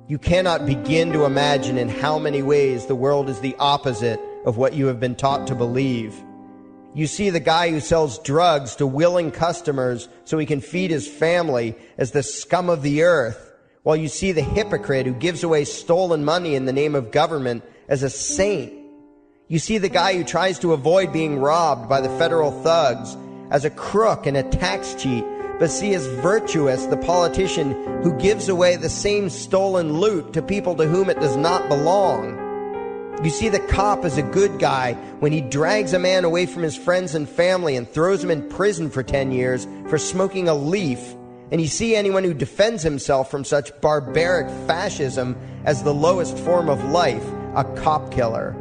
You cannot begin to imagine in how many ways the world is the opposite of what you have been taught to believe. You see the guy who sells drugs to willing customers so he can feed his family as the scum of the earth, while you see the hypocrite who gives away stolen money in the name of government as a saint. You see the guy who tries to avoid being robbed by the federal thugs as a crook and a tax cheat, but see as virtuous the politician who gives away the same stolen loot to people to whom it does not belong. You see the cop as a good guy when he drags a man away from his friends and family and throws him in prison for 10 years for smoking a leaf. And you see anyone who defends himself from such barbaric fascism as the lowest form of life, a cop killer.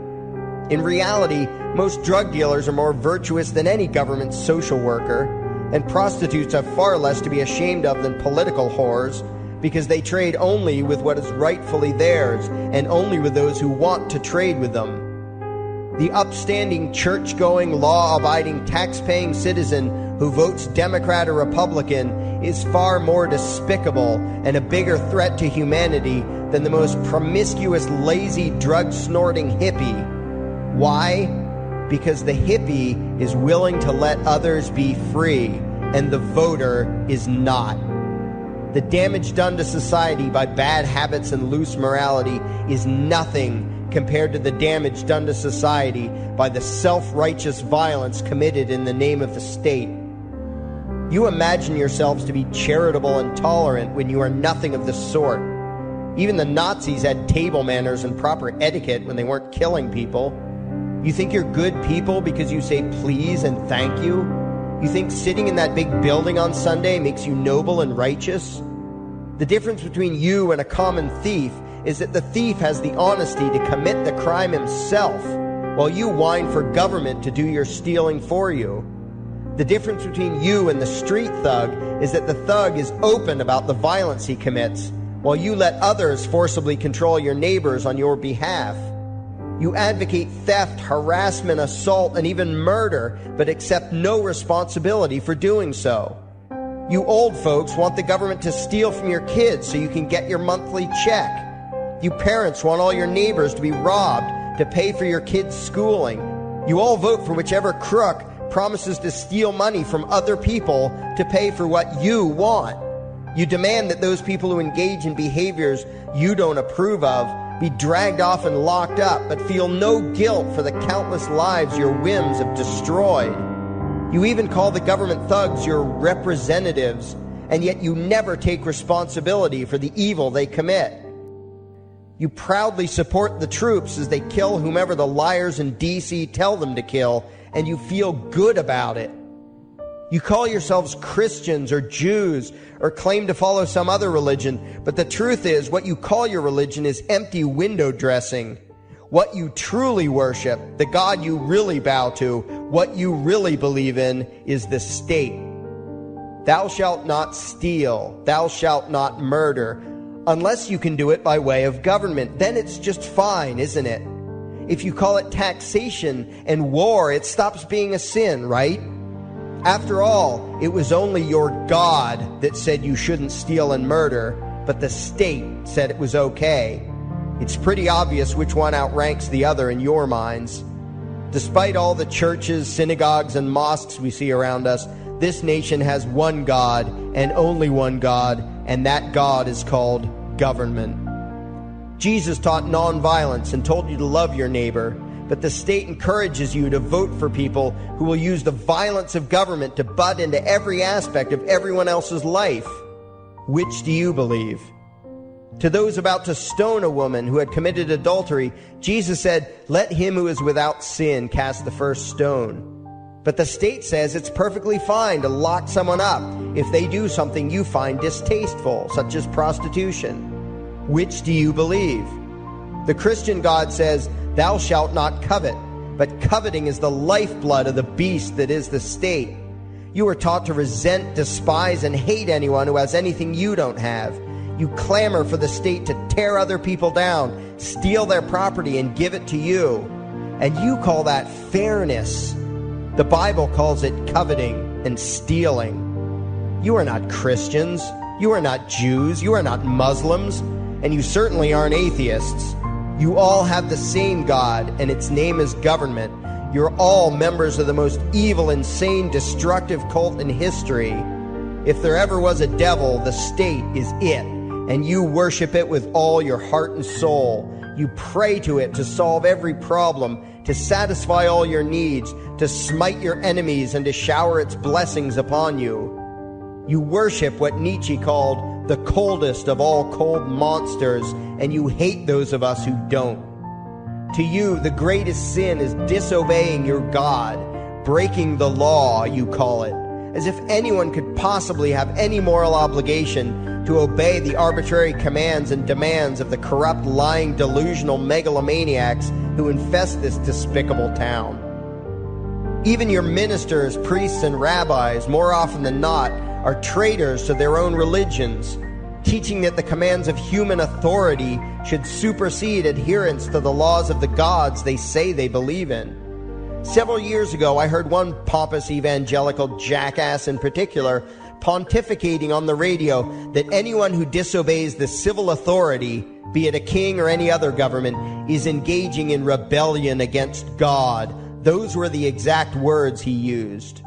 In reality, most drug dealers are more virtuous than any government social worker, and prostitutes have far less to be ashamed of than political whores, because they trade only with what is rightfully theirs, and only with those who want to trade with them. The upstanding, church-going, law-abiding, tax-paying citizen who votes Democrat or Republican is far more despicable and a bigger threat to humanity than the most promiscuous, lazy, drug-snorting hippie. Why? Because the hippie is willing to let others be free, and the voter is not. The damage done to society by bad habits and loose morality is nothing compared to the damage done to society by the self-righteous violence committed in the name of the state. You imagine yourselves to be charitable and tolerant when you are nothing of the sort. Even the Nazis had table manners and proper etiquette when they weren't killing people. You think you're good people because you say please and thank you? You think sitting in that big building on Sunday makes you noble and righteous? The difference between you and a common thief is that the thief has the honesty to commit the crime himself, while you whine for government to do your stealing for you. The difference between you and the street thug is that the thug is open about the violence he commits, while you let others forcibly control your neighbors on your behalf. You advocate theft, harassment, assault, and even murder, but accept no responsibility for doing so. You old folks want the government to steal from your kids so you can get your monthly check. You parents want all your neighbors to be robbed to pay for your kids' schooling. You all vote for whichever crook promises to steal money from other people to pay for what you want. You demand that those people who engage in behaviors you don't approve of be dragged off and locked up, but feel no guilt for the countless lives your whims have destroyed. You even call the government thugs your representatives, and yet you never take responsibility for the evil they commit. You proudly support the troops as they kill whomever the liars in D.C. tell them to kill, and you feel good about it. You call yourselves Christians or Jews or claim to follow some other religion, but the truth is what you call your religion is empty window dressing. What you truly worship, the God you really bow to, what you really believe in is the state. Thou shalt not steal, thou shalt not murder, unless you can do it by way of government. Then it's just fine, isn't it? If you call it taxation and war, it stops being a sin, right? After all, it was only your God that said you shouldn't steal and murder, but the state said it was okay. It's pretty obvious which one outranks the other in your minds. Despite all the churches, synagogues, and mosques we see around us, this nation has one God and only one God, and that God is called government. Jesus taught nonviolence and told you to love your neighbor, but the state encourages you to vote for people who will use the violence of government to butt into every aspect of everyone else's life. Which do you believe? To those about to stone a woman who had committed adultery, Jesus said, "Let him who is without sin cast the first stone." But the state says it's perfectly fine to lock someone up if they do something you find distasteful, such as prostitution. Which do you believe? The Christian God says, "Thou shalt not covet," but coveting is the lifeblood of the beast that is the state. You are taught to resent, despise, and hate anyone who has anything you don't have. You clamor for the state to tear other people down, steal their property, and give it to you. And you call that fairness. The Bible calls it coveting and stealing. You are not Christians. You are not Jews. You are not Muslims. and you certainly aren't atheists. You all have the same God, and its name is government. You're all members of the most evil, insane, destructive cult in history. If there ever was a devil, the state is it, and you worship it with all your heart and soul. You pray to it to solve every problem, to satisfy all your needs, to smite your enemies, and to shower its blessings upon you. You worship what Nietzsche called the coldest of all cold monsters, and you hate those of us who don't. To you, the greatest sin is disobeying your God, breaking the law, you call it, as if anyone could possibly have any moral obligation to obey the arbitrary commands and demands of the corrupt, lying, delusional megalomaniacs who infest this despicable town. Even your ministers, priests, and rabbis, more often than not, are traitors to their own religions, teaching that the commands of human authority should supersede adherence to the laws of the gods they say they believe in. Several years ago, I heard one pompous evangelical jackass in particular pontificating on the radio that anyone who disobeys the civil authority, be it a king or any other government, is engaging in rebellion against God. Those were the exact words he used.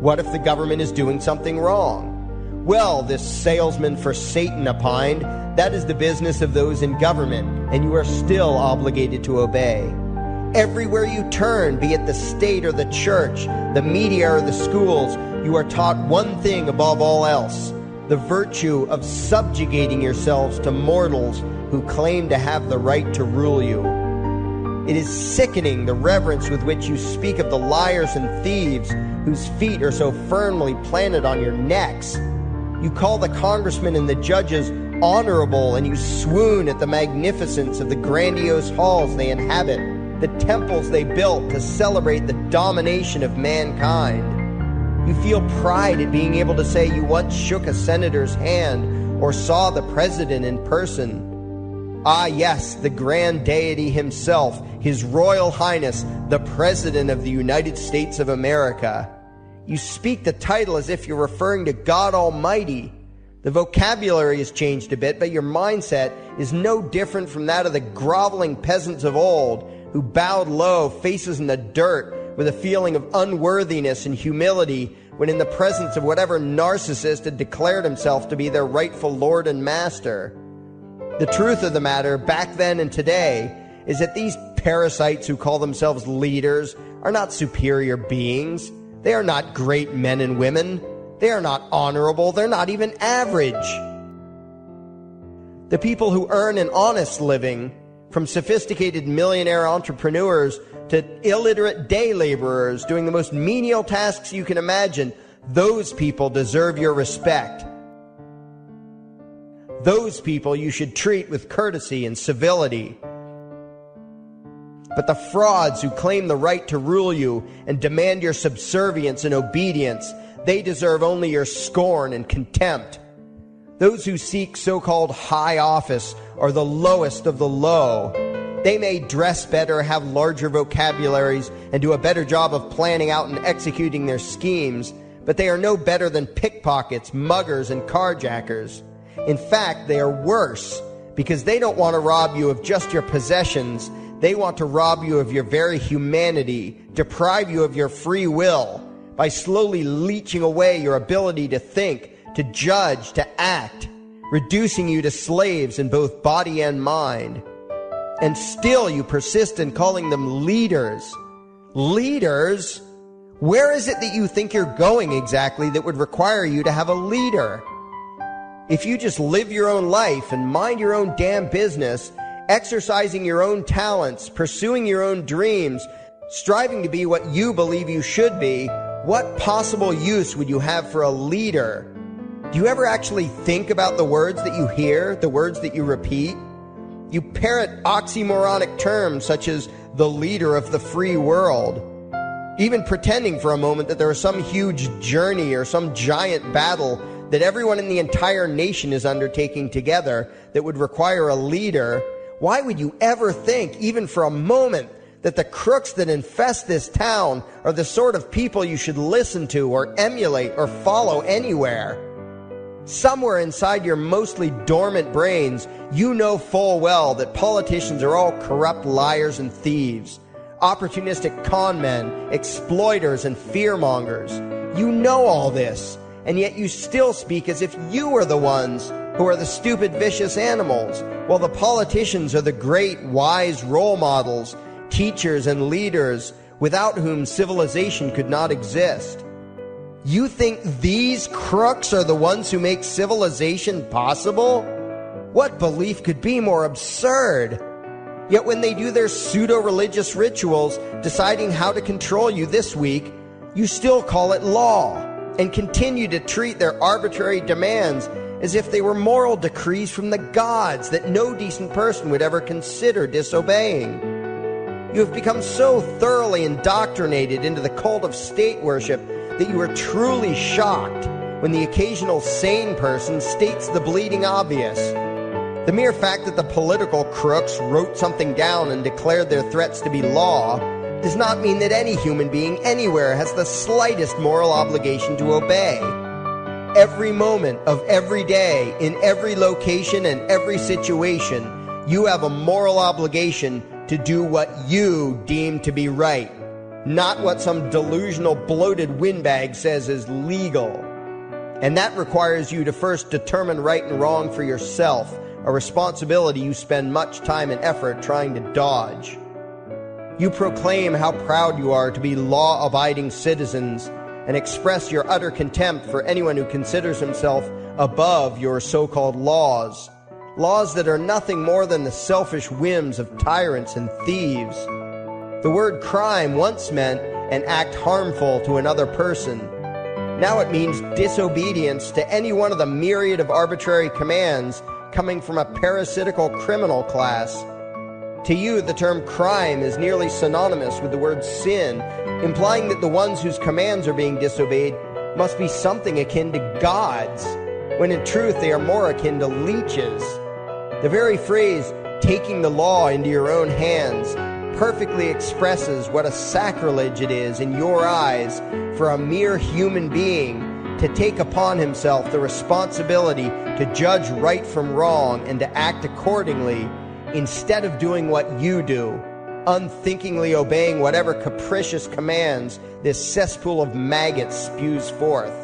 What if the government is doing something wrong? Well, this salesman for Satan opined, that is the business of those in government, and you are still obligated to obey. Everywhere you turn, be it the state or the church, the media or the schools, you are taught one thing above all else, the virtue of subjugating yourselves to mortals who claim to have the right to rule you. It is sickening the reverence with which you speak of the liars and thieves whose feet are so firmly planted on your necks. You call the congressmen and the judges honorable, and you swoon at the magnificence of the grandiose halls they inhabit, the temples they built to celebrate the domination of mankind. You feel pride at being able to say you once shook a senator's hand or saw the president in person. Ah, yes, the grand deity himself, His Royal Highness, the President of the United States of America. You speak the title as if you're referring to God Almighty. The vocabulary has changed a bit, but your mindset is no different from that of the groveling peasants of old who bowed low, faces in the dirt, with a feeling of unworthiness and humility when in the presence of whatever narcissist had declared himself to be their rightful lord and master. The truth of the matter, back then and today, is that these parasites who call themselves leaders are not superior beings. They are not great men and women. They are not honorable. They're not even average. The people who earn an honest living, from sophisticated millionaire entrepreneurs to illiterate day laborers doing the most menial tasks you can imagine, those people deserve your respect. Those people you should treat with courtesy and civility. But the frauds who claim the right to rule you and demand your subservience and obedience, they deserve only your scorn and contempt. Those who seek so-called high office are the lowest of the low. They may dress better, have larger vocabularies, and do a better job of planning out and executing their schemes, but they are no better than pickpockets, muggers, and carjackers. In fact, they are worse, because they don't want to rob you of just your possessions. They want to rob you of your very humanity, deprive you of your free will, by slowly leeching away your ability to think, to judge, to act, reducing you to slaves in both body and mind. And still you persist in calling them leaders. Leaders? Where is it that you think you're going exactly that would require you to have a leader? If you just live your own life and mind your own damn business, exercising your own talents, pursuing your own dreams, striving to be what you believe you should be, what possible use would you have for a leader? Do you ever actually think about the words that you hear, the words that you repeat? You parrot oxymoronic terms such as the leader of the free world, even pretending for a moment that there is some huge journey or some giant battle that everyone in the entire nation is undertaking together that would require a leader. Why would you ever think, even for a moment, that the crooks that infest this town are the sort of people you should listen to or emulate or follow anywhere? Somewhere inside your mostly dormant brains, you know full well that politicians are all corrupt liars and thieves, opportunistic con men, exploiters, and fearmongers. You know all this, and yet you still speak as if you are the ones who are the stupid, vicious animals, while the politicians are the great, wise role models, teachers, and leaders without whom civilization could not exist. You think these crooks are the ones who make civilization possible? What belief could be more absurd? Yet when they do their pseudo-religious rituals deciding how to control you this week, you still call it law and continue to treat their arbitrary demands as if they were moral decrees from the gods that no decent person would ever consider disobeying. You have become so thoroughly indoctrinated into the cult of state worship that you are truly shocked when the occasional sane person states the bleeding obvious. The mere fact that the political crooks wrote something down and declared their threats to be law does not mean that any human being anywhere has the slightest moral obligation to obey. Every moment of every day, in every location and every situation, you have a moral obligation to do what you deem to be right, not what some delusional bloated windbag says is legal. And that requires you to first determine right and wrong for yourself, a responsibility you spend much time and effort trying to dodge. You proclaim how proud you are to be law-abiding citizens and express your utter contempt for anyone who considers himself above your so-called laws, laws that are nothing more than the selfish whims of tyrants and thieves. The word crime once meant an act harmful to another person. Now it means disobedience to any one of the myriad of arbitrary commands coming from a parasitical criminal class. To you, the term crime is nearly synonymous with the word sin, implying that the ones whose commands are being disobeyed must be something akin to gods, when in truth they are more akin to leeches. The very phrase, taking the law into your own hands, perfectly expresses what a sacrilege it is in your eyes for a mere human being to take upon himself the responsibility to judge right from wrong and to act accordingly, instead of doing what you do, unthinkingly obeying whatever capricious commands this cesspool of maggots spews forth.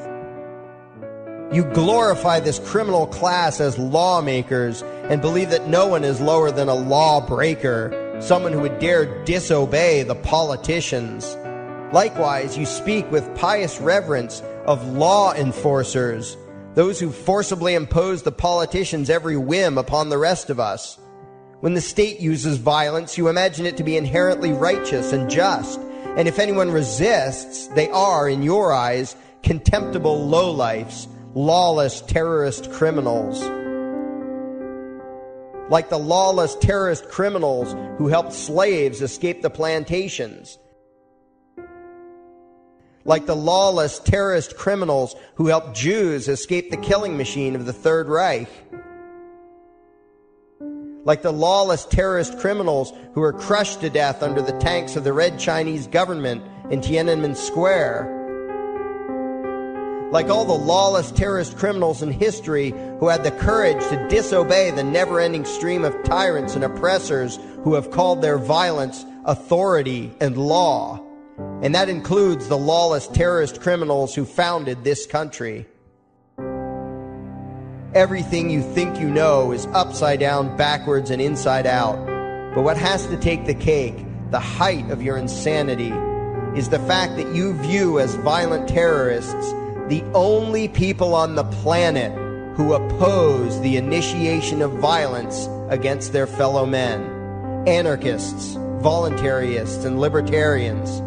You glorify this criminal class as lawmakers and believe that no one is lower than a lawbreaker, someone who would dare disobey the politicians. Likewise, you speak with pious reverence of law enforcers, those who forcibly impose the politicians' every whim upon the rest of us. When the state uses violence, you imagine it to be inherently righteous and just, and if anyone resists, they are, in your eyes, contemptible lowlifes, lawless terrorist criminals. Like the lawless terrorist criminals who helped slaves escape the plantations. Like the lawless terrorist criminals who helped Jews escape the killing machine of the Third Reich. Like the lawless terrorist criminals who were crushed to death under the tanks of the Red Chinese government in Tiananmen Square. Like all the lawless terrorist criminals in history who had the courage to disobey the never-ending stream of tyrants and oppressors who have called their violence authority and law. And that includes the lawless terrorist criminals who founded this country. Everything you think you know is upside down, backwards, and inside out. But what has to take the cake, the height of your insanity, is the fact that you view as violent terrorists the only people on the planet who oppose the initiation of violence against their fellow men. Anarchists, voluntarists, and libertarians.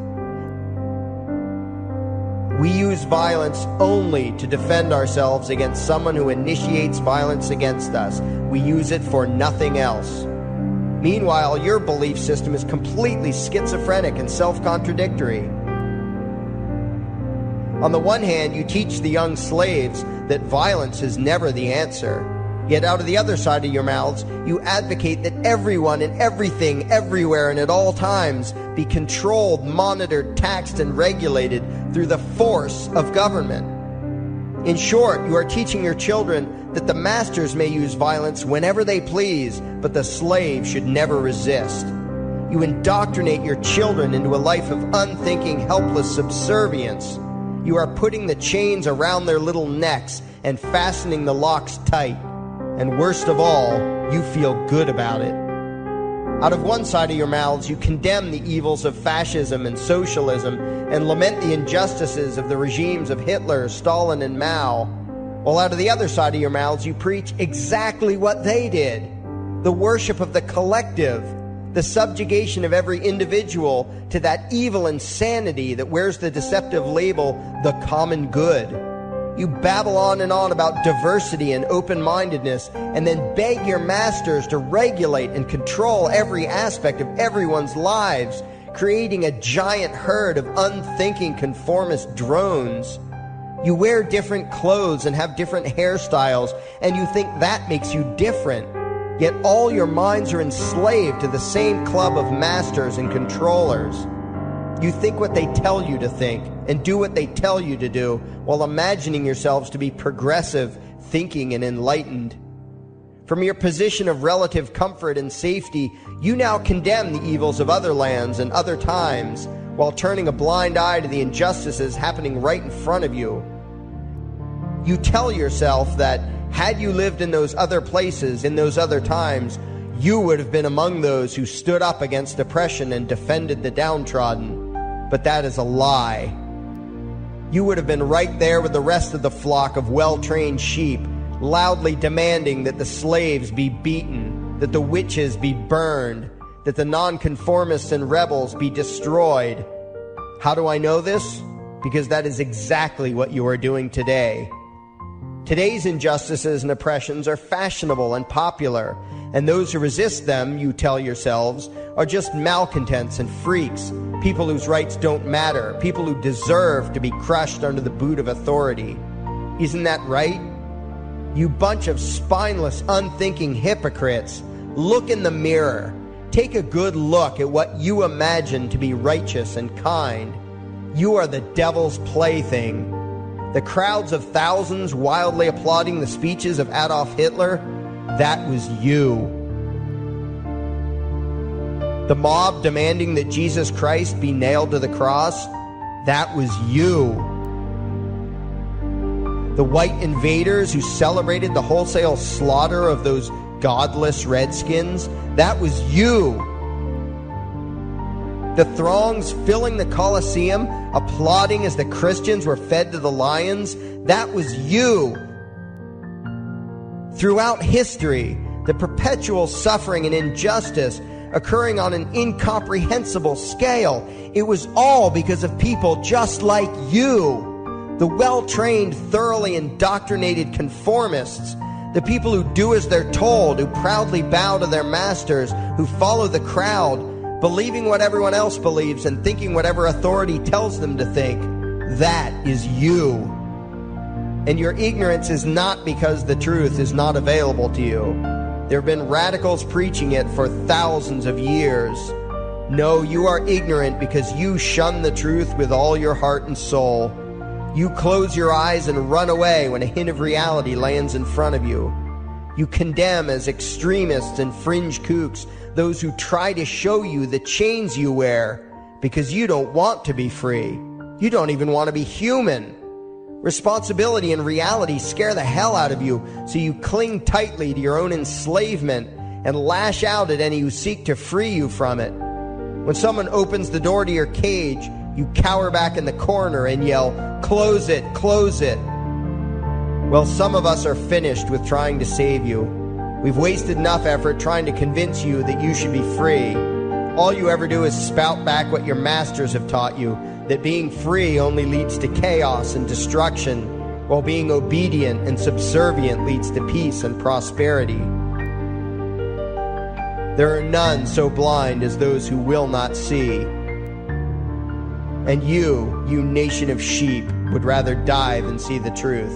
We use violence only to defend ourselves against someone who initiates violence against us. We use it for nothing else. Meanwhile, your belief system is completely schizophrenic and self-contradictory. On the one hand, you teach the young slaves that violence is never the answer. Yet out of the other side of your mouths, you advocate that everyone and everything, everywhere and at all times be controlled, monitored, taxed, and regulated through the force of government. In short, you are teaching your children that the masters may use violence whenever they please, but the slave should never resist. You indoctrinate your children into a life of unthinking, helpless subservience. You are putting the chains around their little necks and fastening the locks tight. And worst of all, you feel good about it. Out of one side of your mouths, you condemn the evils of fascism and socialism and lament the injustices of the regimes of Hitler, Stalin, and Mao. While out of the other side of your mouths, you preach exactly what they did. The worship of the collective, the subjugation of every individual to that evil insanity that wears the deceptive label, the common good. You babble on and on about diversity and open-mindedness, and then beg your masters to regulate and control every aspect of everyone's lives, creating a giant herd of unthinking conformist drones. You wear different clothes and have different hairstyles, and you think that makes you different. Yet all your minds are enslaved to the same club of masters and controllers. You think what they tell you to think and do what they tell you to do while imagining yourselves to be progressive, thinking, and enlightened. From your position of relative comfort and safety, you now condemn the evils of other lands and other times while turning a blind eye to the injustices happening right in front of you. You tell yourself that had you lived in those other places, in those other times, you would have been among those who stood up against oppression and defended the downtrodden. But that is a lie. You would have been right there with the rest of the flock of well-trained sheep, loudly demanding that the slaves be beaten, that the witches be burned, that the nonconformists and rebels be destroyed. How do I know this? Because that is exactly what you are doing today. Today's injustices and oppressions are fashionable and popular, and those who resist them, you tell yourselves, are just malcontents and freaks, people whose rights don't matter, people who deserve to be crushed under the boot of authority. Isn't that right? You bunch of spineless, unthinking hypocrites, look in the mirror. Take a good look at what you imagine to be righteous and kind. You are the devil's plaything. The crowds of thousands wildly applauding the speeches of Adolf Hitler, that was you. The mob demanding that Jesus Christ be nailed to the cross, that was you. The white invaders who celebrated the wholesale slaughter of those godless redskins, that was you. The throngs filling the Colosseum, applauding as the Christians were fed to the lions, that was you. Throughout history, the perpetual suffering and injustice occurring on an incomprehensible scale, it was all because of people just like you, the well-trained, thoroughly indoctrinated conformists, the people who do as they're told, who proudly bow to their masters, who follow the crowd, believing what everyone else believes and thinking whatever authority tells them to think. That is you. And your ignorance is not because the truth is not available to you. There have been radicals preaching it for thousands of years. No, you are ignorant because you shun the truth with all your heart and soul. You close your eyes and run away when a hint of reality lands in front of you. You condemn as extremists and fringe kooks those who try to show you the chains you wear because you don't want to be free. You don't even want to be human. Responsibility and reality scare the hell out of you, so you cling tightly to your own enslavement and lash out at any who seek to free you from it. When someone opens the door to your cage, you cower back in the corner and yell, "Close it, close it." Well, some of us are finished with trying to save you. We've wasted enough effort trying to convince you that you should be free. All you ever do is spout back what your masters have taught you, that being free only leads to chaos and destruction, while being obedient and subservient leads to peace and prosperity. There are none so blind as those who will not see. And you nation of sheep, would rather die than see the truth.